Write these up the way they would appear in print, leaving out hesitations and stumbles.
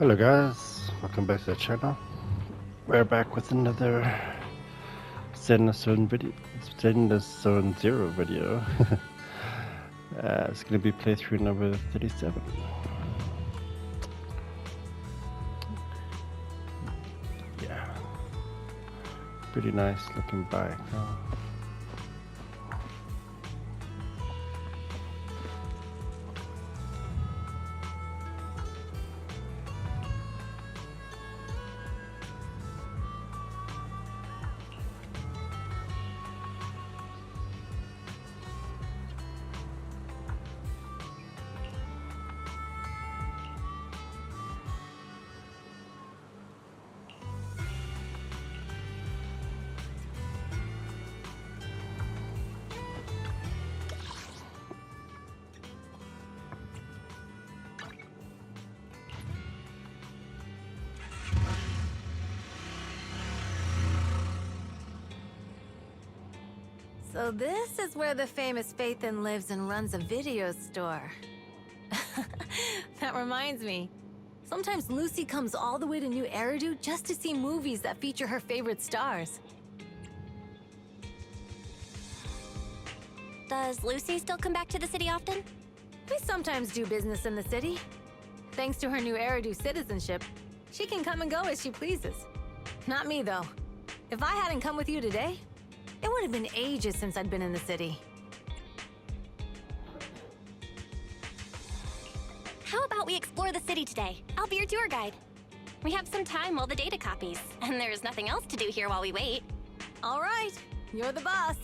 Hello guys, welcome back to the channel. We're back with another Zenless Zone video, Zenless Zone Zero video. It's gonna be playthrough number 37. Yeah, pretty nice looking bike, huh? So this is where the famous Faithin lives and runs a video store. That reminds me. Sometimes Lucy comes all the way to New Eridu just to see movies that feature her favorite stars. Does Lucy still come back to the city often? We sometimes do business in the city. Thanks to her New Eridu citizenship, she can come and go as she pleases. Not me, though. If I hadn't come with you today, it would have been ages since I'd been in the city. How about we explore the city today? I'll be your tour guide. We have some time while the data copies, and there's nothing else to do here while we wait. All right, you're the boss.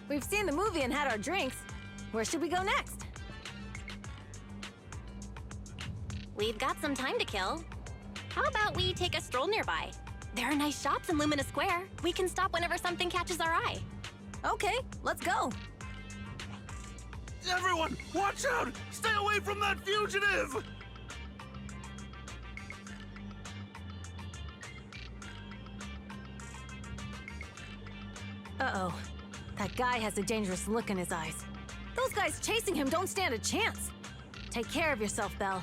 We've seen the movie and had our drinks. Where should we go next? We've got some time to kill. How about we take a stroll nearby? There are nice shops in Lumina Square. We can stop whenever something catches our eye. Okay, let's go. Everyone, watch out! Stay away from that fugitive! Uh-oh. That guy has a dangerous look in his eyes. Those guys chasing him don't stand a chance. Take care of yourself, Belle.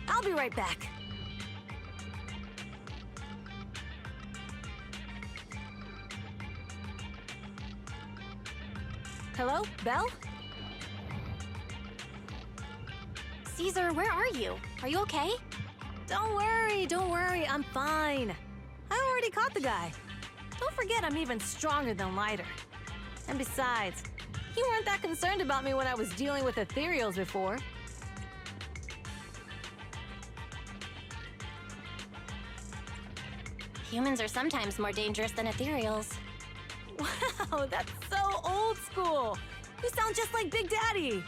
I'll be right back. Hello, Belle? Caesar, where are you? Are you okay? Don't worry, I'm fine. I already caught the guy. Don't forget I'm even stronger than Lighter. And besides, you weren't that concerned about me when I was dealing with ethereals before. Humans are sometimes more dangerous than ethereals. Wow, that's so old school. You sound just like Big Daddy.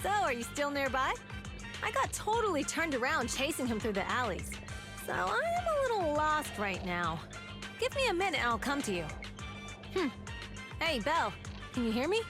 So, are you still nearby? I got totally turned around chasing him through the alleys. So, I am a little lost right now. Give me a minute and I'll come to you. Hey, Belle, can you hear me?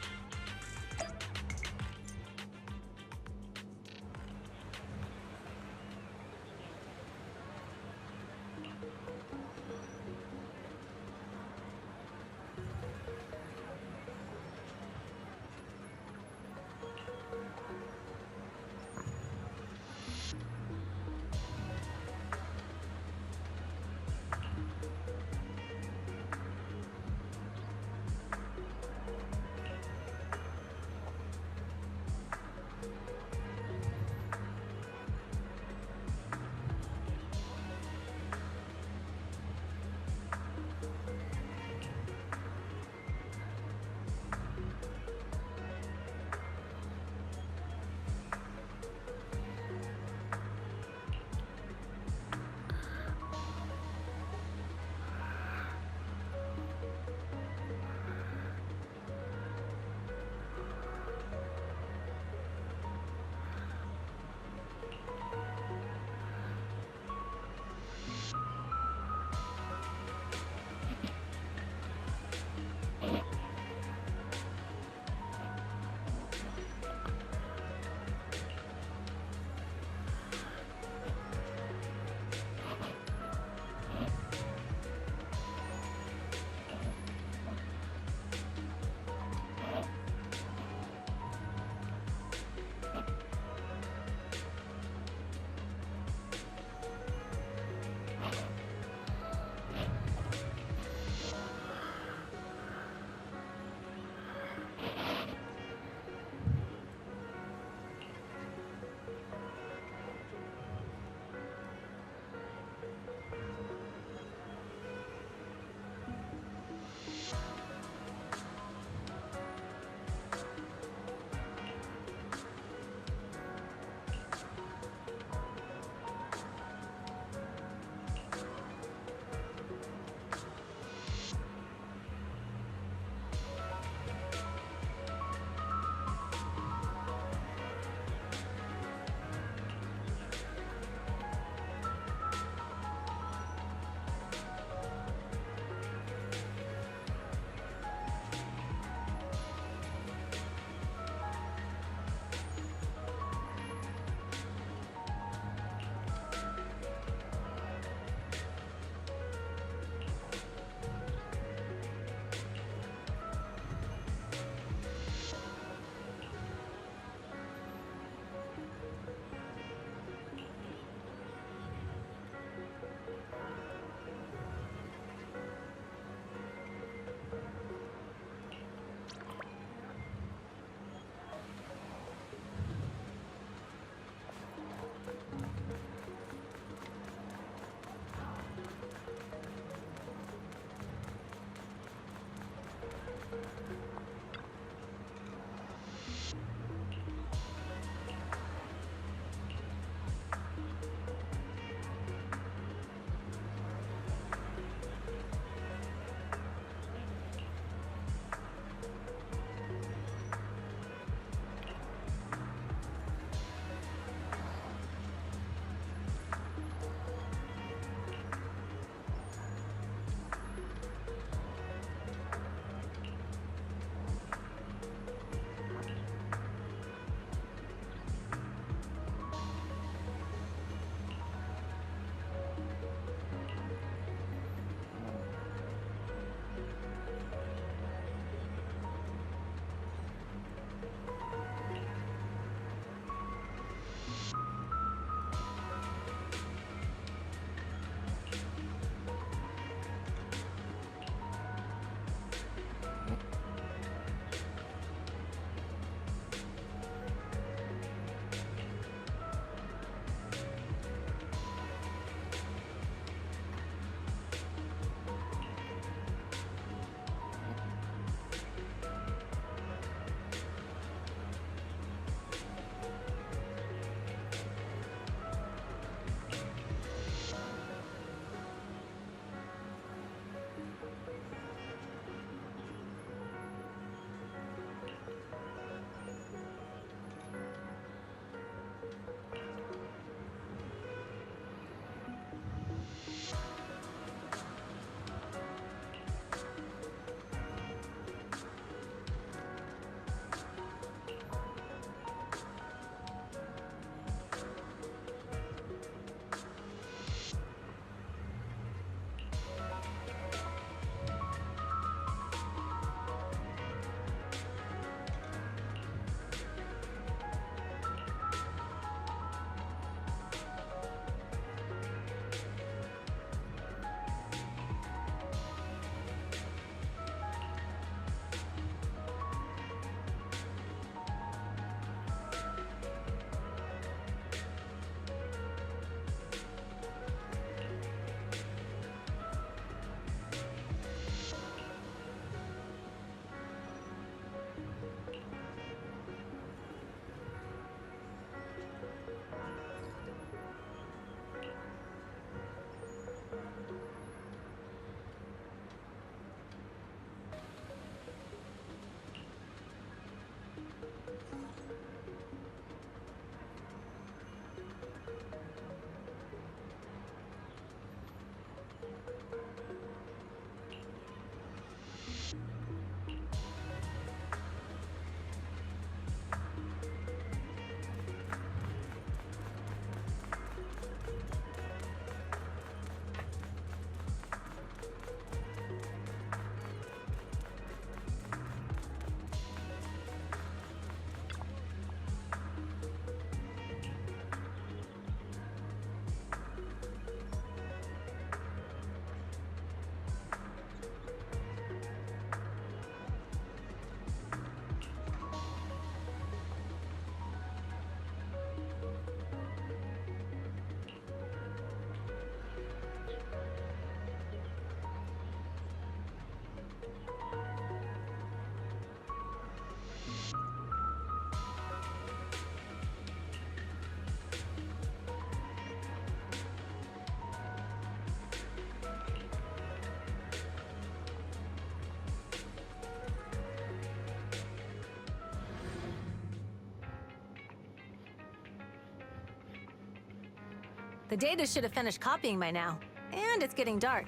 The data should have finished copying by now, and it's getting dark.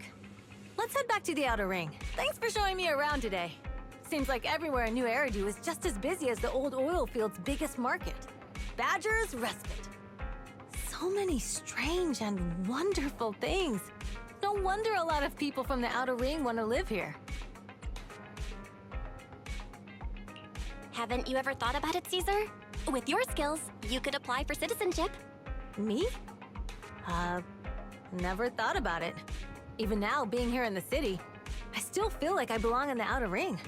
Let's head back to the Outer Ring. Thanks for showing me around today. Seems like everywhere in New Eridu is just as busy as the old oil field's biggest market. Badger's Respite. So many strange and wonderful things. No wonder a lot of people from the Outer Ring want to live here. Haven't you ever thought about it, Caesar? With your skills, you could apply for citizenship. Me? Never thought about it. Even now, being here in the city, I still feel like I belong in the Outer Ring.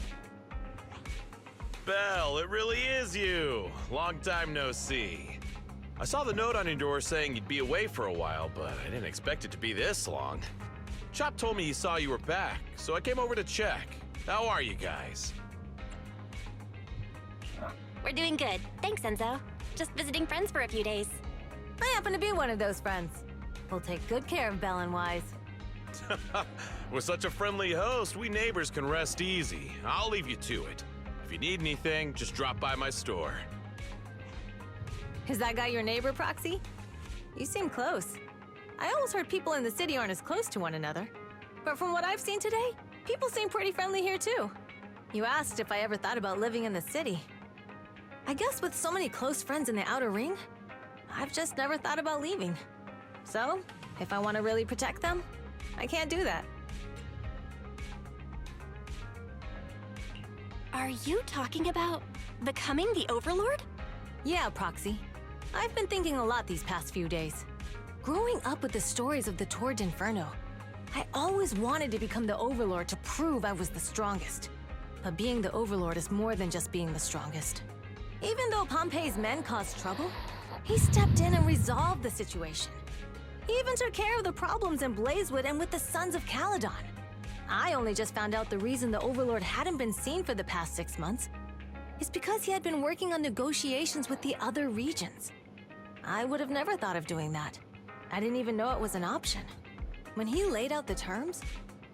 Belle, it really is you. Long time no see. I saw the note on your door saying you'd be away for a while, but I didn't expect it to be this long. Chop told me he saw you were back, so I came over to check. How are you guys? We're doing good. Thanks, Enzo. Just visiting friends for a few days. I happen to be one of those friends. We'll take good care of Belle and Wise. With such a friendly host, we neighbors can rest easy. I'll leave you to it. If you need anything, just drop by my store. Is that guy your neighbor, Proxy? You seem close. I always heard people in the city aren't as close to one another. But from what I've seen today, people seem pretty friendly here too. You asked if I ever thought about living in the city. I guess with so many close friends in the Outer Ring, I've just never thought about leaving. So, if I want to really protect them, I can't do that. Are you talking about becoming the Overlord? Yeah, Proxy. I've been thinking a lot these past few days. Growing up with the stories of the Torrid Inferno, I always wanted to become the Overlord to prove I was the strongest. But being the Overlord is more than just being the strongest. Even though Pompey's men caused trouble, he stepped in and resolved the situation. He even took care of the problems in Blazewood and with the Sons of Caledon. I only just found out the reason the Overlord hadn't been seen for the past 6 months is because he had been working on negotiations with the other regions. I would have never thought of doing that. I didn't even know it was an option. When he laid out the terms,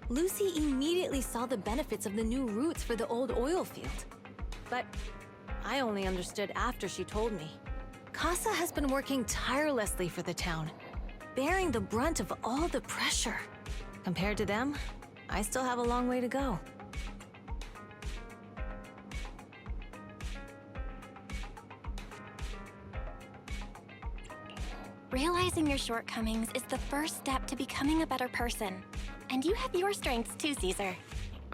Lucy immediately saw the benefits of the new routes for the old oil field. But I only understood after she told me. Casa has been working tirelessly for the town, bearing the brunt of all the pressure. Compared to them, I still have a long way to go. Realizing your shortcomings is the first step to becoming a better person. And you have your strengths too, Caesar.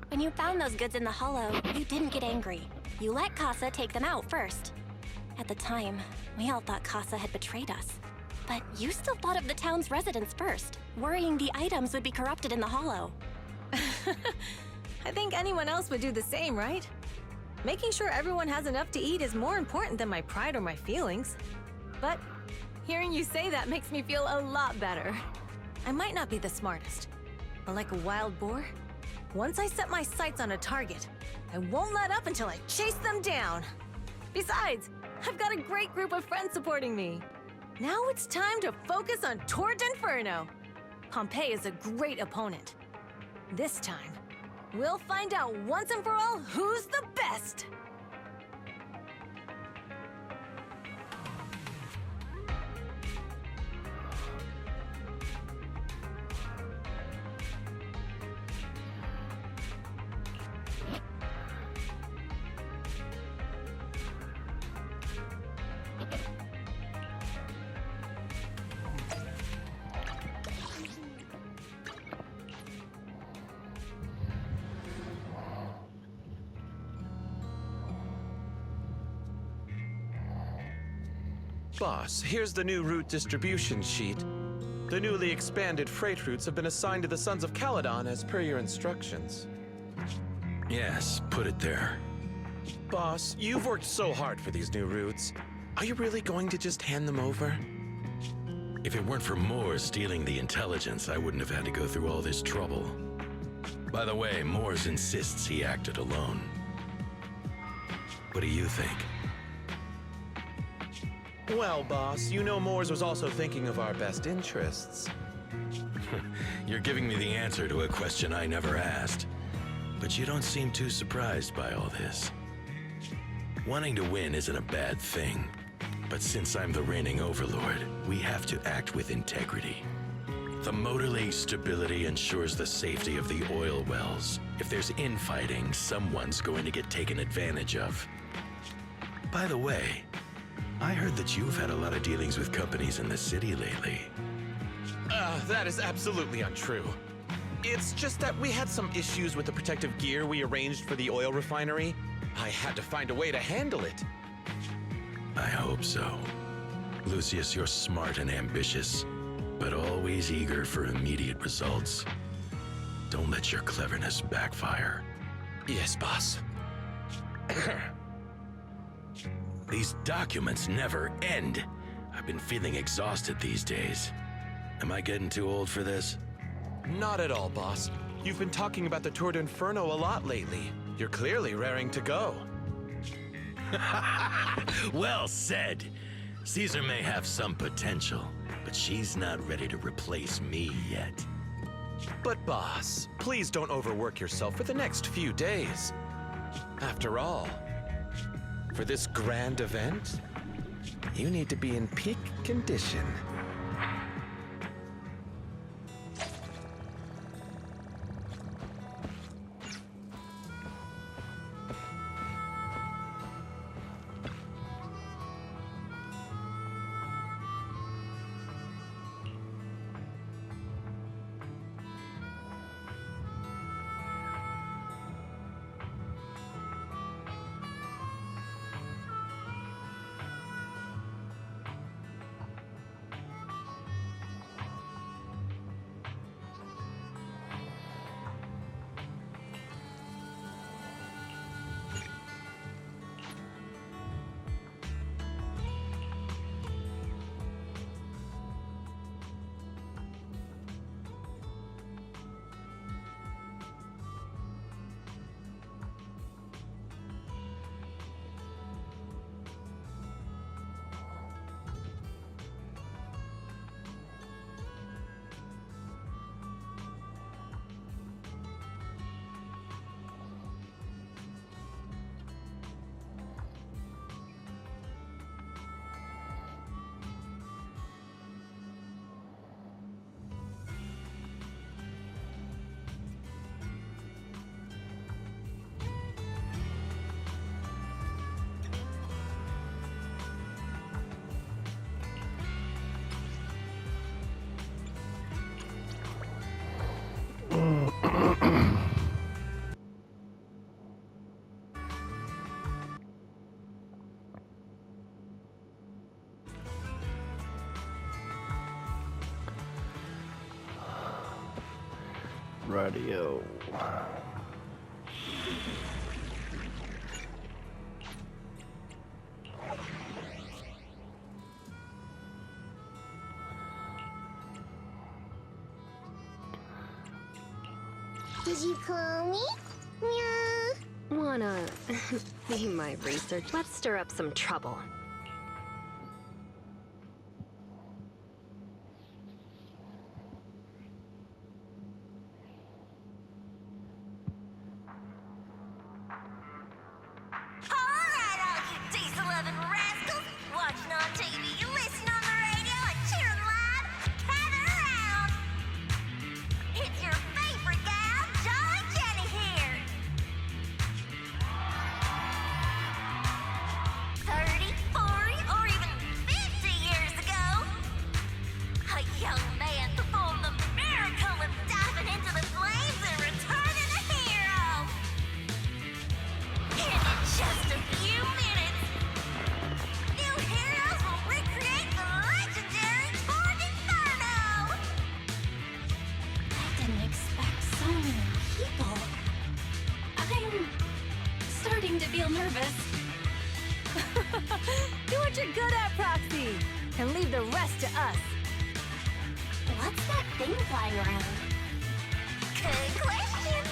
When you found those goods in the Hollow, you didn't get angry. You let Casa take them out first. At the time, we all thought Casa had betrayed us. But you still thought of the town's residents first, worrying the items would be corrupted in the Hollow. I think anyone else would do the same, right? Making sure everyone has enough to eat is more important than my pride or my feelings. But hearing you say that makes me feel a lot better. I might not be the smartest, but like a wild boar, once I set my sights on a target, I won't let up until I chase them down. Besides, I've got a great group of friends supporting me. Now it's time to focus on Torrid Inferno. Pompey is a great opponent. This time, we'll find out once and for all who's the best! Boss, here's the new route distribution sheet. The newly expanded freight routes have been assigned to the Sons of Caledon as per your instructions. Yes, put it there. Boss, you've worked so hard for these new routes. Are you really going to just hand them over? If it weren't for Moores stealing the intelligence, I wouldn't have had to go through all this trouble. By the way, Moores insists he acted alone. What do you think? Well, boss, you know Moores was also thinking of our best interests. You're giving me the answer to a question I never asked. But you don't seem too surprised by all this. Wanting to win isn't a bad thing, But since I'm the reigning overlord, we have to act with integrity. The motor lake's stability ensures the safety of the oil wells. If there's infighting, someone's going to get taken advantage of. By the way, I heard that you've had a lot of dealings with companies in the city lately. That is absolutely untrue. It's just that we had some issues with the protective gear we arranged for the oil refinery. I had to find a way to handle it. I hope so. Lucius, you're smart and ambitious, but always eager for immediate results. Don't let your cleverness backfire. Yes, boss. These documents never end. I've been feeling exhausted these days. Am I getting too old for this? Not at all, boss. You've been talking about the Tour d'Inferno a lot lately. You're clearly raring to go. Well said. Caesar may have some potential, but she's not ready to replace me yet. But boss, please don't overwork yourself for the next few days. After all, for this grand event, you need to be in peak condition. Radio. Did you call me? Yeah. Wanna be my research? Let's stir up some trouble. Do what you're good at, Proxy, and leave the rest to us. What's that thing flying around? Good question.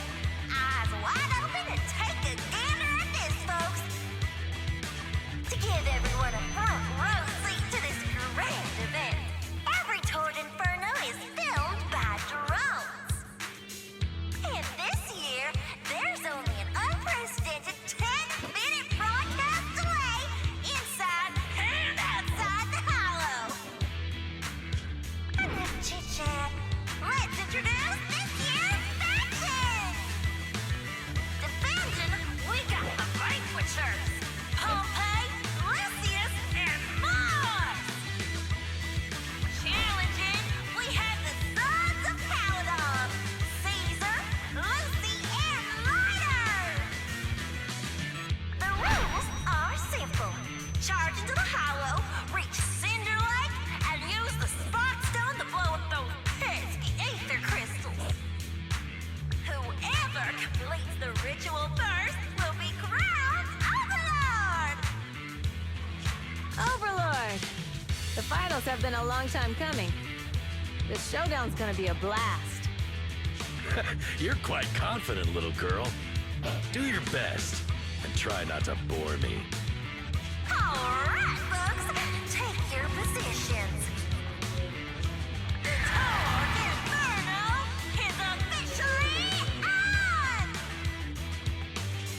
Eyes wide open and take a gander at this, folks. To give everyone a front row seat to this grand event, every Tour d'Inferno is filmed by drones. And this year, there's only an unprecedented 10-minute broadcast delay inside and outside finals have been a long time coming. This showdown's gonna be a blast. You're quite confident, little girl. Do your best, and try not to bore me. Alright, folks, take your positions. The Torque Inferno is officially on!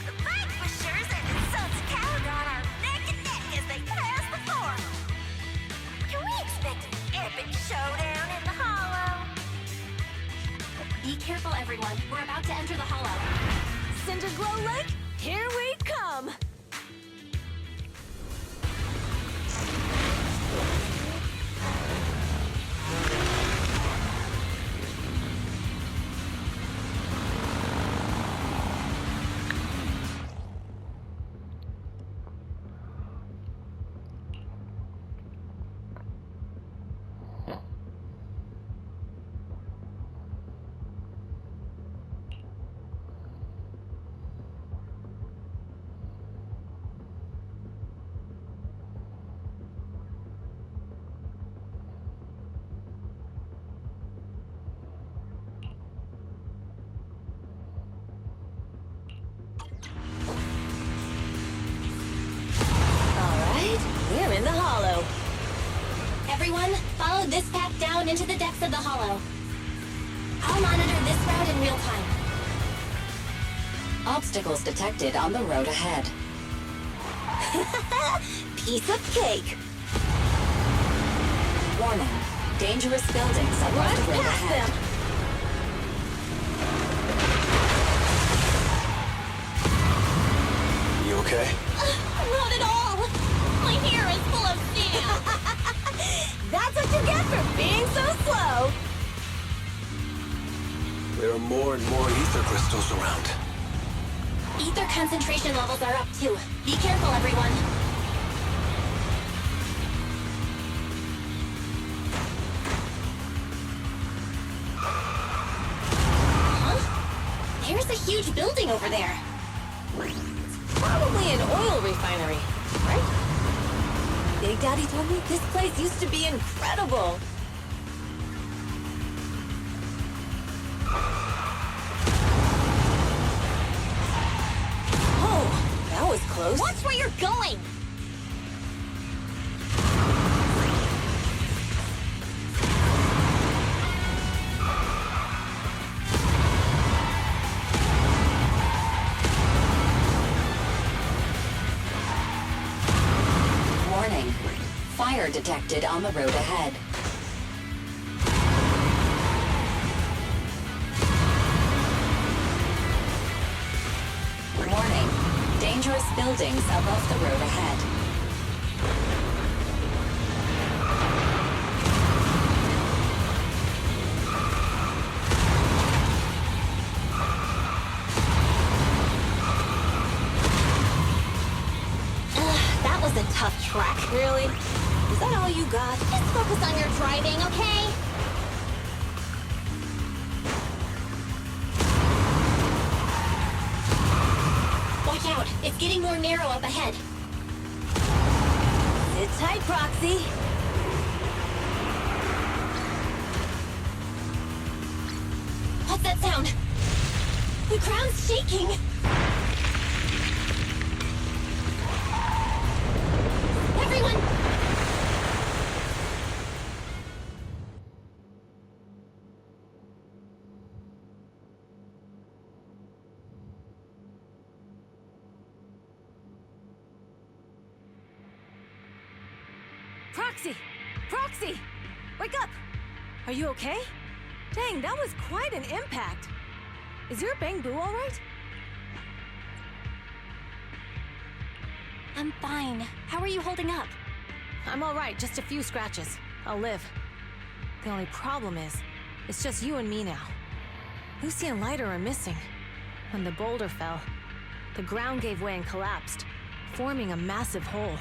The Vanquishers and the Sons of Caledon are neck and neck as they pass the floor. Can we expect an epic showdown in the Hollow? Be careful, everyone. We're about to enter the Hollow. Cinderglow Lake, here we come! We're in the Hollow. Everyone, follow this path down into the depths of the Hollow. I'll monitor this route in real time. Obstacles detected on the road ahead. Piece of cake. Warning. Dangerous buildings above Run the road past ahead. them! You okay? Not at all. My hair is full of sand. That's what you get for being so slow! There are more and more ether crystals around. Ether concentration levels are up too. Be careful, everyone. Huh? There's a huge building over there. Probably an oil refinery, right? Big Daddy told me this place used to be incredible. Oh, that was close. Watch where you're going! Warning. Fire detected on the road ahead. Warning. Dangerous buildings above the road ahead. That was a tough track. Really? Is that all you got? Just focus on your driving, okay? Watch out! It's getting more narrow up ahead. Sit tight, Proxy. What's that sound? The ground's shaking. Everyone! Proxy! Proxy! Wake up! Are you okay? Dang, that was quite an impact. Is your Bang Boo all right? I'm fine. How are you holding up? I'm all right, just a few scratches. I'll live. The only problem is, it's just you and me now. Lucy and Lighter are missing. When the boulder fell, the ground gave way and collapsed, forming a massive hole.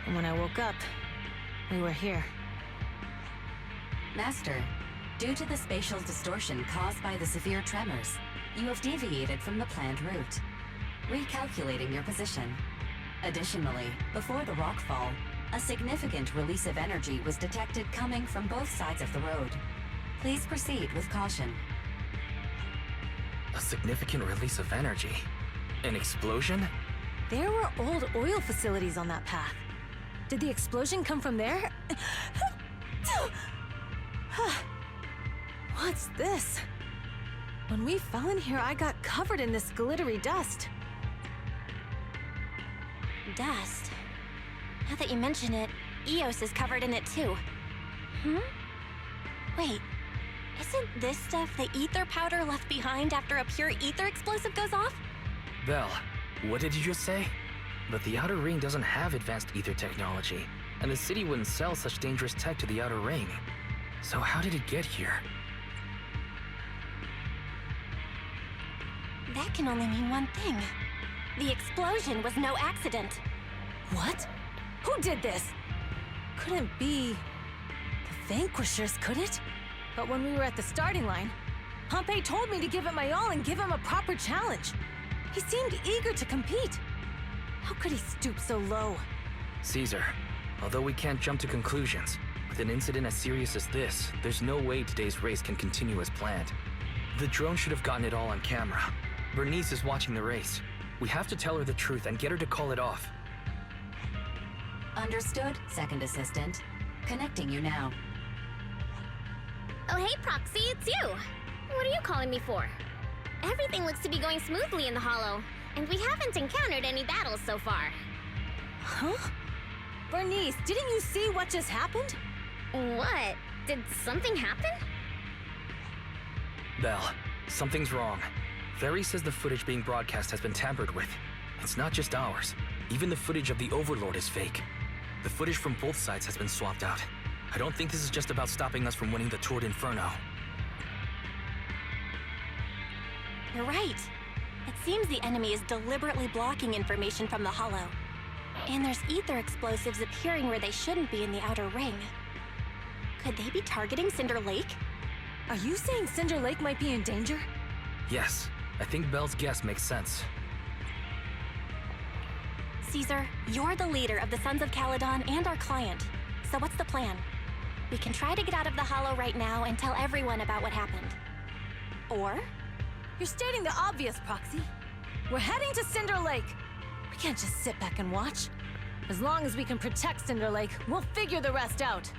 And when I woke up, we were here. Master, due to the spatial distortion caused by the severe tremors, you have deviated from the planned route, recalculating your position. Additionally, before the rockfall, A significant release of energy was detected coming from both sides of the road. Please proceed with caution. A significant release of energy? An explosion? There were old oil facilities on that path. Did the explosion come from there? What's this? When we fell in here, I got covered in this glittery dust. Dust? Now that you mention it, Eos is covered in it too. Wait, isn't this stuff the ether powder left behind after a pure ether explosive goes off? Belle, what did you just say? But the Outer Ring doesn't have advanced ether technology, and the city wouldn't sell such dangerous tech to the Outer Ring. So how did it get here? That can only mean one thing. The explosion was no accident. What? Who did this? Couldn't be the Vanquishers, could it? But when we were at the starting line, Pompey told me to give it my all and give him a proper challenge. He seemed eager to compete. How could he stoop so low? Caesar, although we can't jump to conclusions, with an incident as serious as this, there's no way today's race can continue as planned. The drone should have gotten it all on camera. Bernice is watching the race. We have to tell her the truth and get her to call it off. Understood, Second Assistant. Connecting you now. Oh, hey, Proxy, it's you. What are you calling me for? Everything looks to be going smoothly in the Hollow, and we haven't encountered any battles so far. Huh? Bernice, didn't you see what just happened? What? Did something happen? Belle, something's wrong. Ferry says the footage being broadcast has been tampered with. It's not just ours. Even the footage of the Overlord is fake. The footage from both sides has been swapped out. I don't think this is just about stopping us from winning the Tour d'Inferno. You're right. It seems the enemy is deliberately blocking information from the Hollow. And there's ether explosives appearing where they shouldn't be in the Outer Ring. Could they be targeting Cinder Lake? Are you saying Cinder Lake might be in danger? Yes, I think Belle's guess makes sense. Caesar, you're the leader of the Sons of Caledon and our client. So what's the plan? We can try to get out of the Hollow right now and tell everyone about what happened. Or? You're stating the obvious, Proxy. We're heading to Cinder Lake. We can't just sit back and watch. As long as we can protect Cinder Lake, we'll figure the rest out.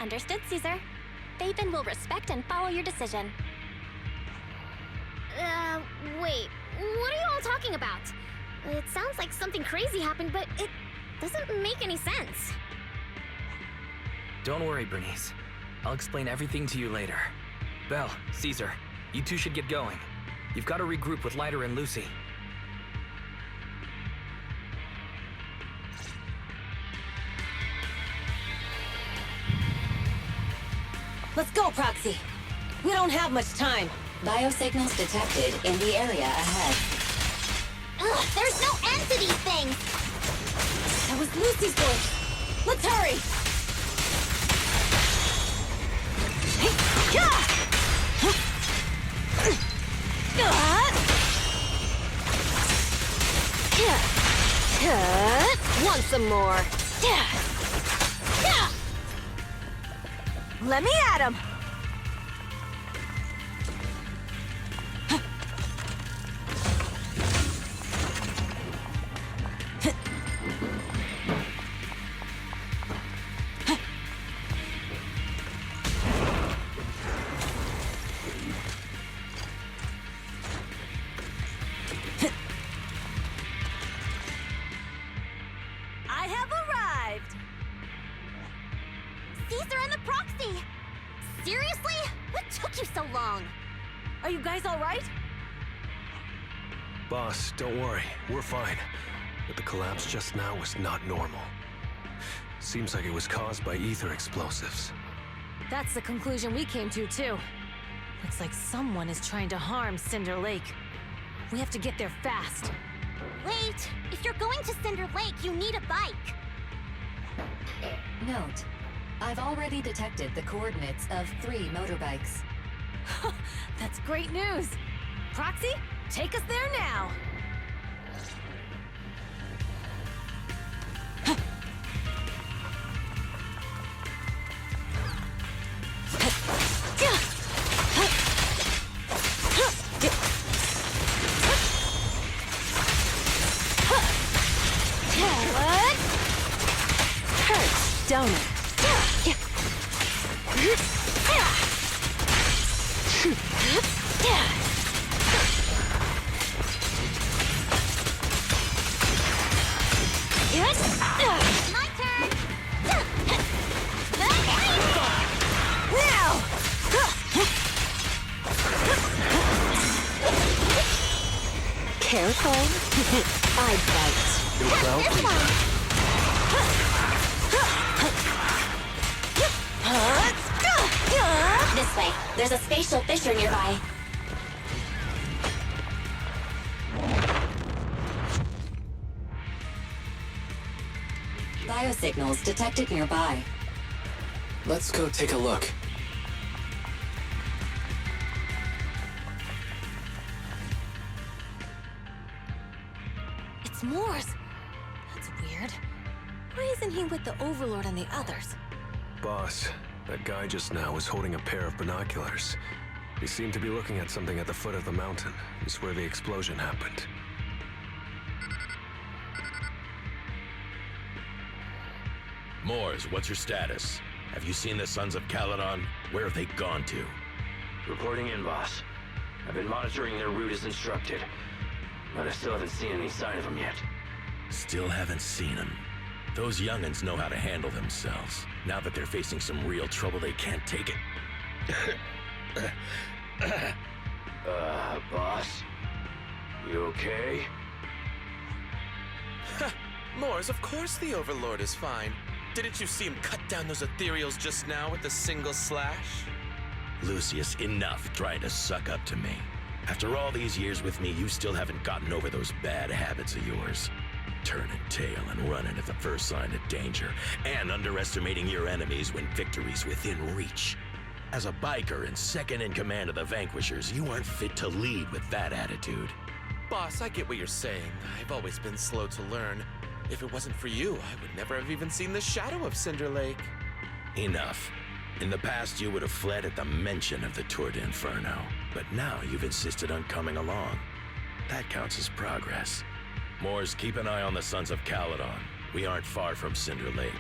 Understood, Caesar. Phaethon will respect and follow your decision. Wait. What are you all talking about? It sounds like something crazy happened, but it doesn't make any sense. Don't worry, Bernice. I'll explain everything to you later. Belle, Caesar, you two should get going. You've got to regroup with Leiter and Lucy. Let's go, Proxy. We don't have much time. Biosignals detected in the area ahead. Ugh, there's no end to these things! That was Lucy's voice. Let's hurry! Want some more? Let me at him! I have arrived! Caesar and the Proxy! Seriously? What took you so long? Are you guys all right? Boss, don't worry. We're fine. But the collapse just now was not normal. Seems like it was caused by ether explosives. That's the conclusion we came to, too. Looks like someone is trying to harm Cinder Lake. We have to get there fast. Wait! If you're going to Cinder Lake, you need a bike! Note, I've already detected the coordinates of 3 motorbikes. That's great news! Proxy, take us there now! Careful. I bite. You're well prepared. This way. There's a spatial fissure nearby. Biosignals detected nearby. Let's go take a look. It's Moore's. That's weird. Why isn't he with the Overlord and the others? Boss, that guy just now was holding a pair of binoculars. He seemed to be looking at something at the foot of the mountain. It's where the explosion happened. Moors, what's your status? Have you seen the Sons of Caledon? Where have they gone to? Reporting in, boss. I've been monitoring their route as instructed, but I still haven't seen any sign of them yet. Still haven't seen them. Those young'uns know how to handle themselves. Now that they're facing some real trouble, they can't take it. Boss? You okay? Moors, of course the Overlord is fine. Didn't you see him cut down those ethereals just now with a single slash? Lucius, enough trying to suck up to me. After all these years with me, you still haven't gotten over those bad habits of yours. Turning tail and running at the first sign of danger, and underestimating your enemies when victory's within reach. As a biker and second in command of the Vanquishers, you aren't fit to lead with that attitude. Boss, I get what you're saying. I've always been slow to learn. If it wasn't for you, I would never have even seen the shadow of Cinder Lake. Enough. In the past, you would have fled at the mention of the Tour d'Inferno, but now you've insisted on coming along. That counts as progress. Moors, keep an eye on the Sons of Caledon. We aren't far from Cinder Lake.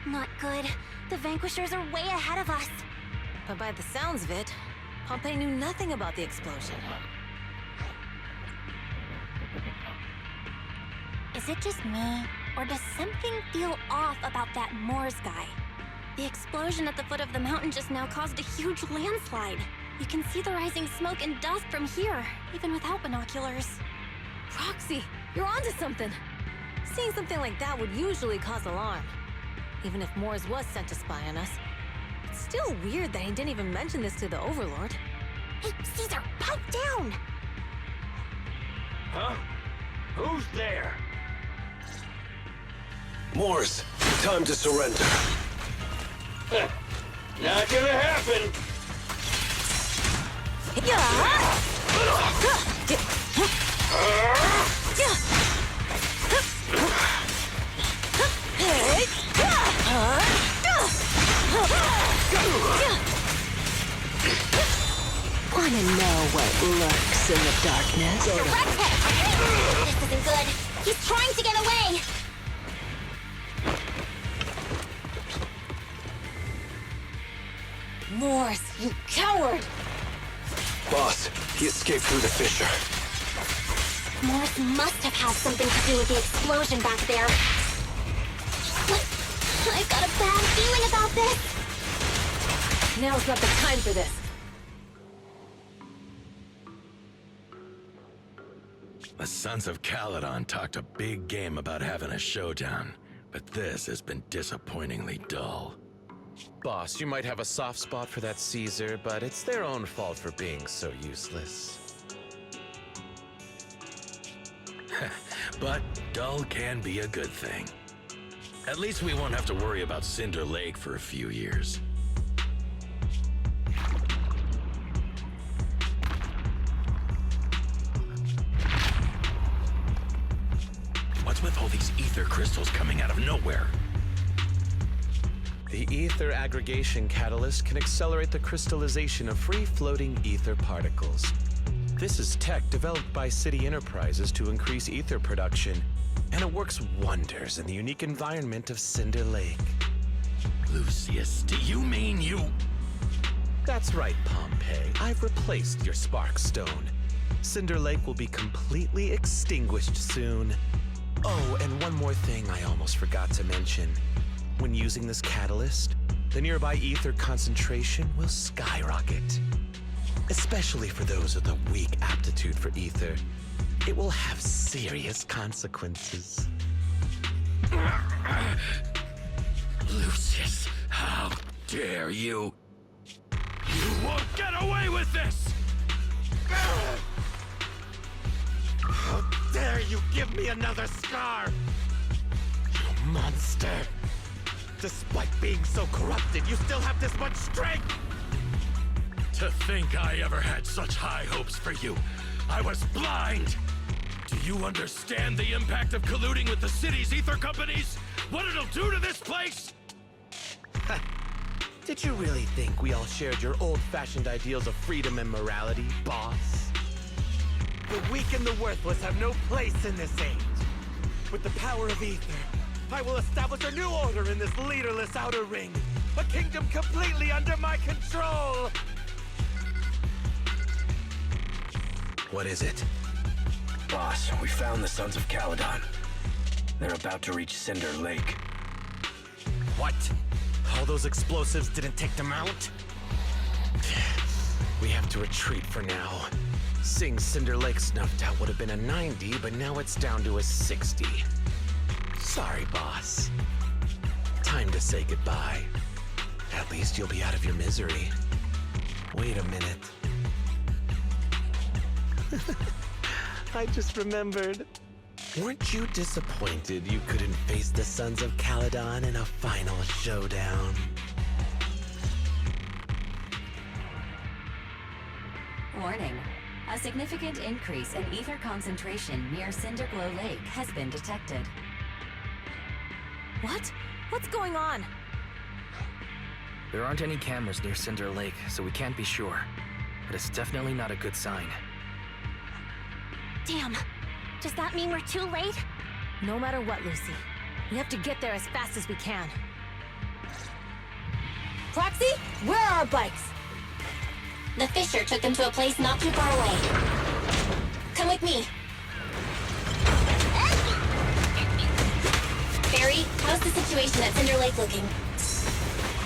Not good. The Vanquishers are way ahead of us. But by the sounds of it, Pompey knew nothing about the explosion. Is it just me, or does something feel off about that Moors guy? The explosion at the foot of the mountain just now caused a huge landslide. You can see the rising smoke and dust from here, even without binoculars. Roxy, you're onto something. Seeing something like that would usually cause alarm. Even if Moors was sent to spy on us. It's still weird that he didn't even mention this to the Overlord. Hey, Caesar, pipe down! Huh? Who's there? Moors, time to surrender. Not gonna happen! Wanna know what lurks in the darkness? Direct hit! This isn't good. He's trying to get away! Moors, you coward! Boss, he escaped through the fissure. Moors must have had something to do with the explosion back there. What? I've got a bad feeling about this! Now's not the time for this. The Sons of Caledon talked a big game about having a showdown, but this has been disappointingly dull. Boss, you might have a soft spot for that Caesar, but it's their own fault for being so useless. But dull can be a good thing. At least we won't have to worry about Cinder Lake for a few years. What's with all these ether crystals coming out of nowhere? The ether aggregation catalyst can accelerate the crystallization of free-floating ether particles. This is tech developed by City Enterprises to increase ether production, and it works wonders in the unique environment of Cinder Lake. Lucius, do you mean you... That's right, Pompey. I've replaced your spark stone. Cinder Lake will be completely extinguished soon. Oh, and one more thing I almost forgot to mention. When using this catalyst, the nearby ether concentration will skyrocket. especially for those with a weak aptitude for ether. It will have serious consequences. Lucius, how dare you? You won't get away with this! How dare you give me another scar! You monster! Despite being so corrupted, you still have this much strength! To think I ever had such high hopes for you. I was blind! Do you understand the impact of colluding with the city's ether companies? What it'll do to this place? Did you really think we all shared your old-fashioned ideals of freedom and morality, boss? The weak and the worthless have no place in this age. With the power of ether, I will establish a new order in this leaderless outer ring. A kingdom completely under my control! What is it? Boss, we found the Sons of Caledon. They're about to reach Cinder Lake. What? All those explosives didn't take them out? We have to retreat for now. Seeing Cinder Lake snuffed out would have been a 90, but now it's down to a 60. Sorry, boss. Time to say goodbye. At least you'll be out of your misery. Wait a minute. I just remembered. Weren't you disappointed you couldn't face the Sons of Caledon in a final showdown? Warning. A significant increase in ether concentration near Cinderglow Lake has been detected. What? What's going on? There aren't any cameras near Cinder Lake, so we can't be sure. But it's definitely not a good sign. Damn. Does that mean we're too late? No matter what, Lucy. We have to get there as fast as we can. Proxy, where are our bikes? The Fisher took them to a place not too far away. Come with me. Barry, how's the situation at Cinder Lake looking?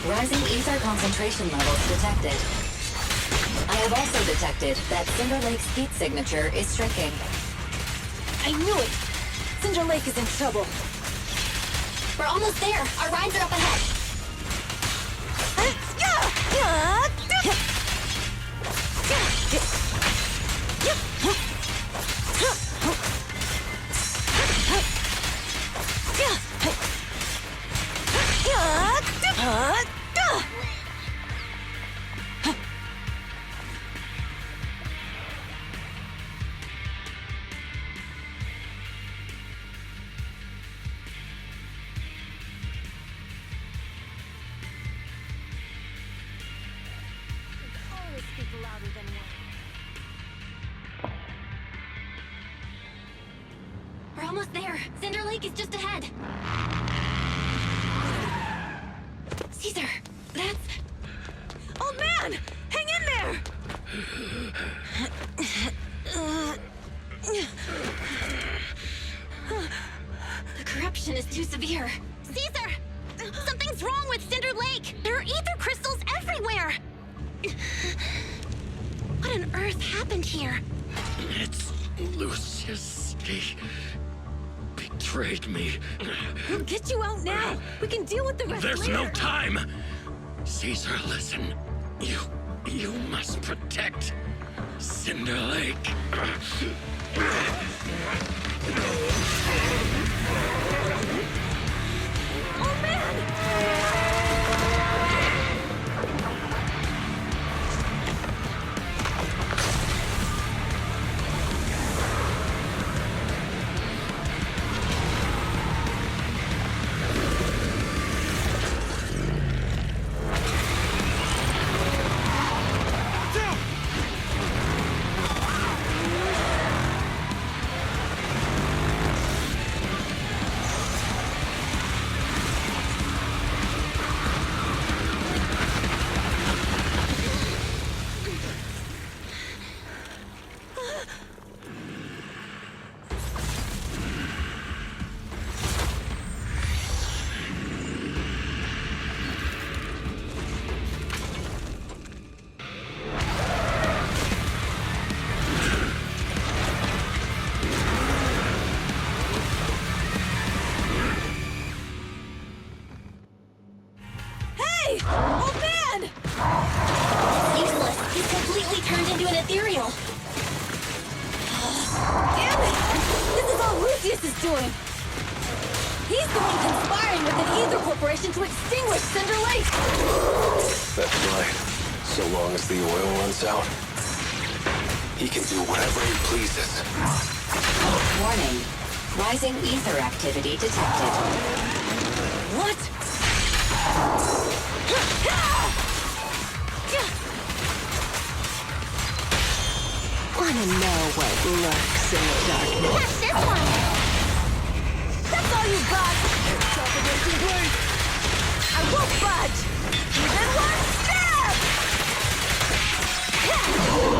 Rising ether concentration levels detected. I have also detected that Cinder Lake's heat signature is shrinking. I knew it! Cinder Lake is in trouble. We're almost there. Our rides are up ahead. We're almost there. Cinder Lake is just ahead. Caesar, that's... Old man! Hang in there! The corruption is too severe. Caesar! Something's wrong with Cinder Lake! There are ether crystals everywhere! What on earth happened here? It's Lucius. He betrayed me. We'll get you out now! We can deal with the rest There's later. no time! Caesar, listen. You must protect Cinder Lake. Oh man! me! Old man! Useless. He's completely turned into an ethereal. Damn it! This is all Lucius is doing! He's the one conspiring with an ether corporation to extinguish Cinder Lake! That's right. So long as the oil runs out, he can do whatever he pleases. Warning. Rising ether activity detected. What? Wanna know what lurks in the darkness? Catch this one! That's all you got! Self-erasing blade! I won't budge! Even one step! Continue!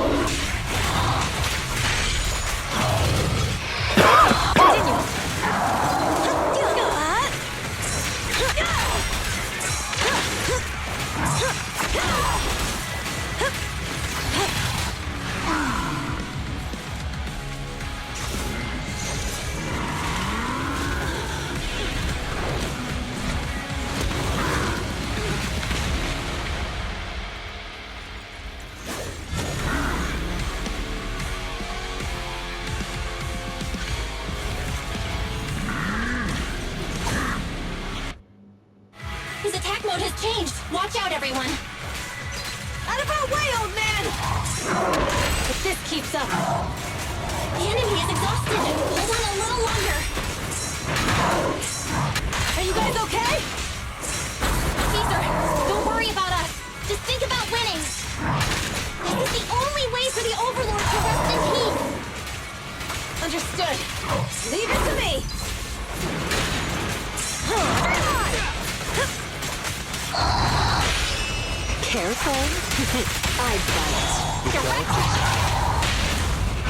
His attack mode has changed. Watch out, everyone. Out of our way, old man! If this keeps up... The enemy is exhausted. Hold on a little longer. Are you guys okay? Caesar, don't worry about us. Just think about winning. This is the only way for the Overlord to rest in peace. Understood. Leave it to me! Careful. I bite. Direct hit!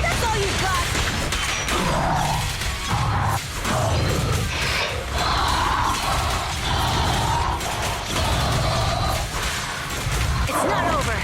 That's all you got! It's not over!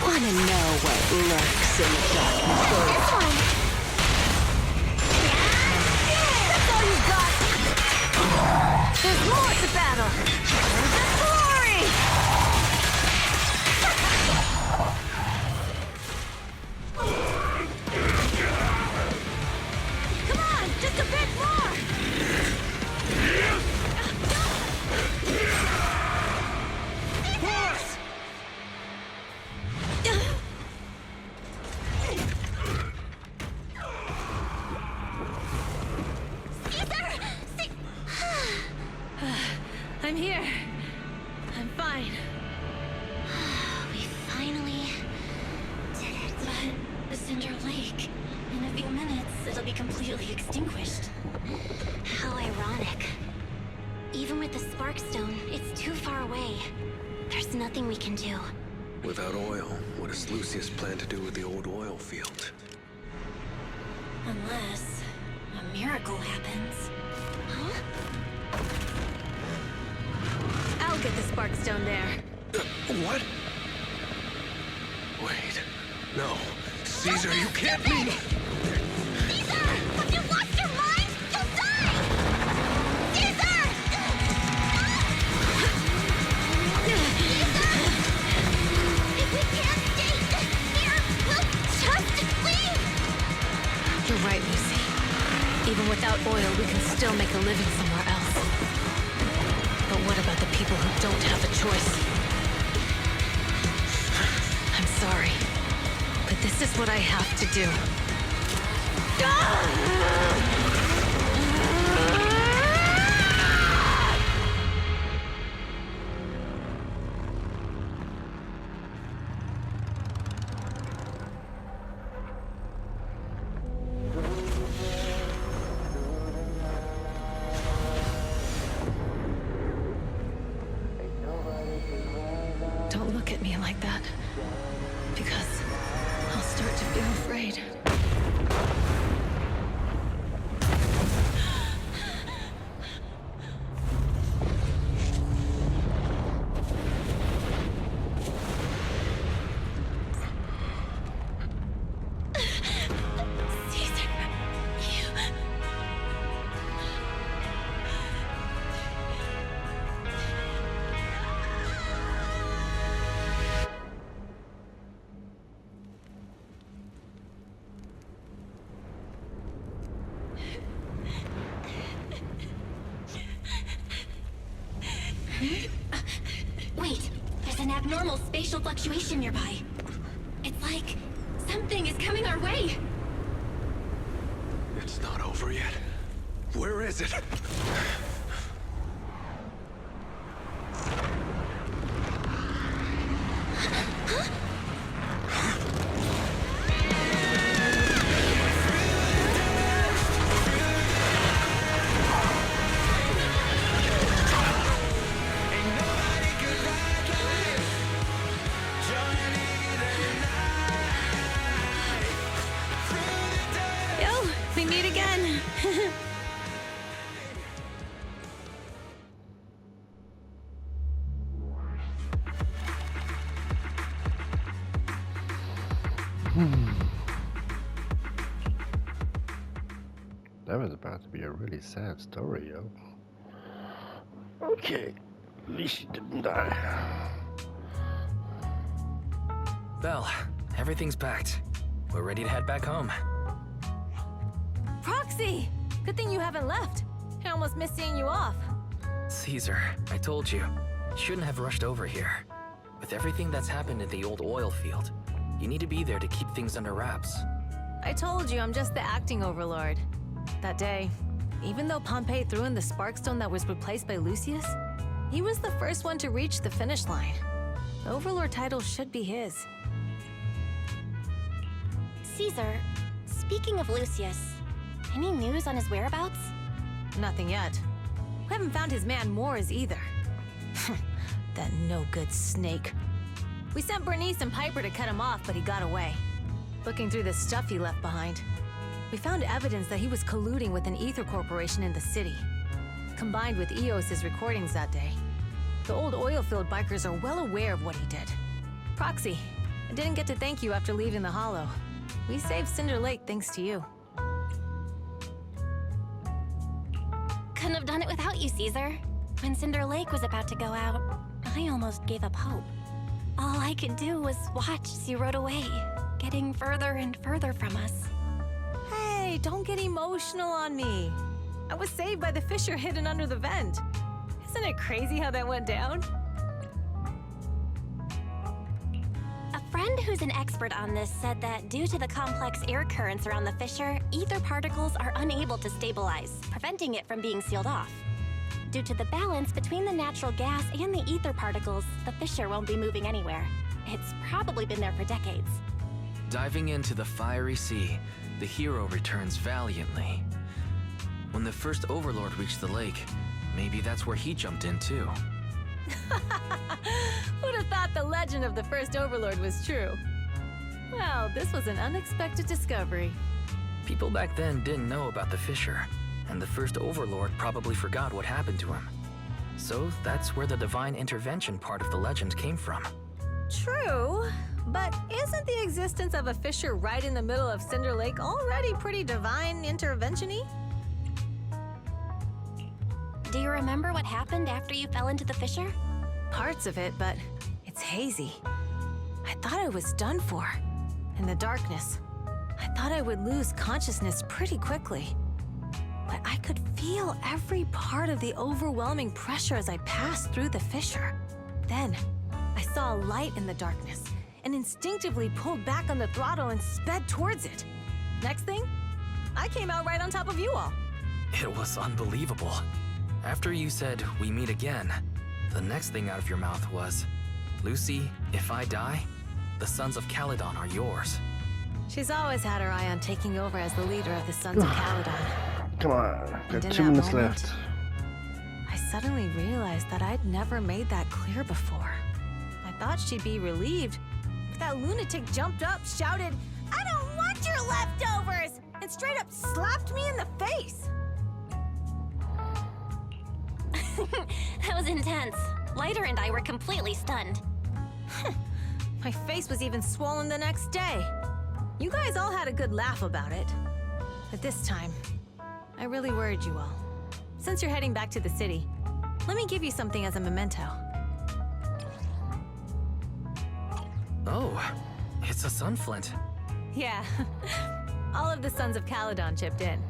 Wanna know what lurks in the darkness? This one! That's all you got! There's more to battle! There's glory! Come on, just a bit more! I'm here. I'm fine. We finally did it. But the Cinder Lake, in a few minutes, it'll be completely extinguished. How ironic. Even with the Sparkstone, it's too far away. There's nothing we can do. Without oil, what does Lucius plan to do with the old oil field? Unless a miracle happens. Huh? I'll get the Sparkstone there. What? Wait. No. Caesar, you can't mean... Caesar! Have you lost your mind? You'll die! Caesar! Caesar! If we can't stay here, we'll just leave! You're right, Lucy. Even without oil, we can still make a living somewhere else. But what about the people who don't have a choice? I'm sorry, but this is what I have to do. name like that. Because I'll start to feel afraid. Wait, there's an abnormal spatial fluctuation nearby. It's like something is coming our way. It's not over yet. Where is it? Yo, we meet again. That was about to be a really sad story, yo. Okay, at least she didn't die. Belle, everything's packed. We're ready to head back home. Proxy! Good thing you haven't left. I almost missed seeing you off. Caesar, I told you. Shouldn't have rushed over here. With everything that's happened at the old oil field, you need to be there to keep things under wraps. I told you I'm just the acting overlord. That day, even though Pompey threw in the Sparkstone that was replaced by Lucius, he was the first one to reach the finish line. The overlord title should be his. Caesar, speaking of Lucius, any news on his whereabouts? Nothing yet. We haven't found his man Moores either. That no-good snake. We sent Bernice and Piper to cut him off, but he got away. Looking through the stuff he left behind, we found evidence that he was colluding with an ether corporation in the city. Combined with EOS's recordings that day, the old oil field bikers are well aware of what he did. Proxy, I didn't get to thank you after leaving the Hollow. We saved Cinder Lake thanks to you. Couldn't have done it without you, Caesar. When Cinder Lake was about to go out, I almost gave up hope. All I could do was watch as you rode away, getting further and further from us. Hey, don't get emotional on me. I was saved by the fissure hidden under the vent. Isn't it crazy how that went down? A friend who's an expert on this said that due to the complex air currents around the fissure, ether particles are unable to stabilize, preventing it from being sealed off. Due to the balance between the natural gas and the ether particles, the fissure won't be moving anywhere. It's probably been there for decades. Diving into the fiery sea, the hero returns valiantly. When the first overlord reached the lake, maybe that's where he jumped in too. Who'd have thought the legend of the first overlord was true? Well, this was an unexpected discovery. People back then didn't know about the fissure, and the first overlord probably forgot what happened to him. So that's where the divine intervention part of the legend came from. True, but isn't the existence of a fissure right in the middle of Cinder Lake already pretty divine intervention-y? Do you remember what happened after you fell into the fissure? Parts of it, but it's hazy. I thought I was done for. In the darkness, I thought I would lose consciousness pretty quickly. But I could feel every part of the overwhelming pressure as I passed through the fissure. Then, I saw a light in the darkness and instinctively pulled back on the throttle and sped towards it. Next thing, I came out right on top of you all. It was unbelievable. After you said, "We meet again," the next thing out of your mouth was, "Lucy, if I die, the Sons of Caledon are yours." She's always had her eye on taking over as the leader of the Sons of Caledon. Come on, And got in 2 that minutes moment, left. I suddenly realized that I'd never made that clear before. I thought she'd be relieved. But that lunatic jumped up, shouted, "I don't want your leftovers!" and straight up slapped me in the face. That was intense. Lighter and I were completely stunned. My face was even swollen the next day. You guys all had a good laugh about it. But this time, I really worried you all. Since you're heading back to the city, let me give you something as a memento. Oh, it's a sunflint. Yeah, all of the Sons of Caledon chipped in.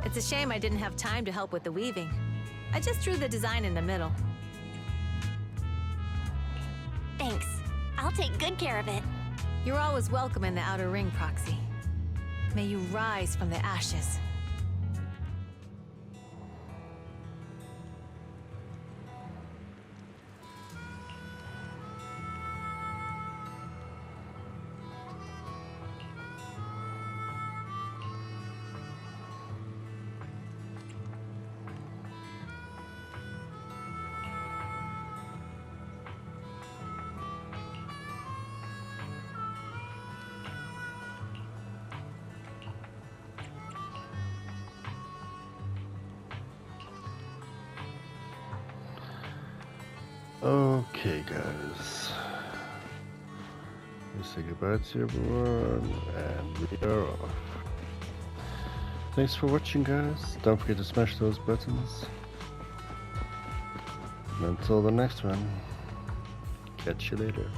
It's a shame I didn't have time to help with the weaving. I just drew the design in the middle. Thanks. I'll take good care of it. You're always welcome in the Outer Ring, Proxy. May you rise from the ashes. Okay, guys. Let's say goodbye to everyone, and we are off. Thanks for watching, guys. Don't forget to smash those buttons. And until the next one, catch you later.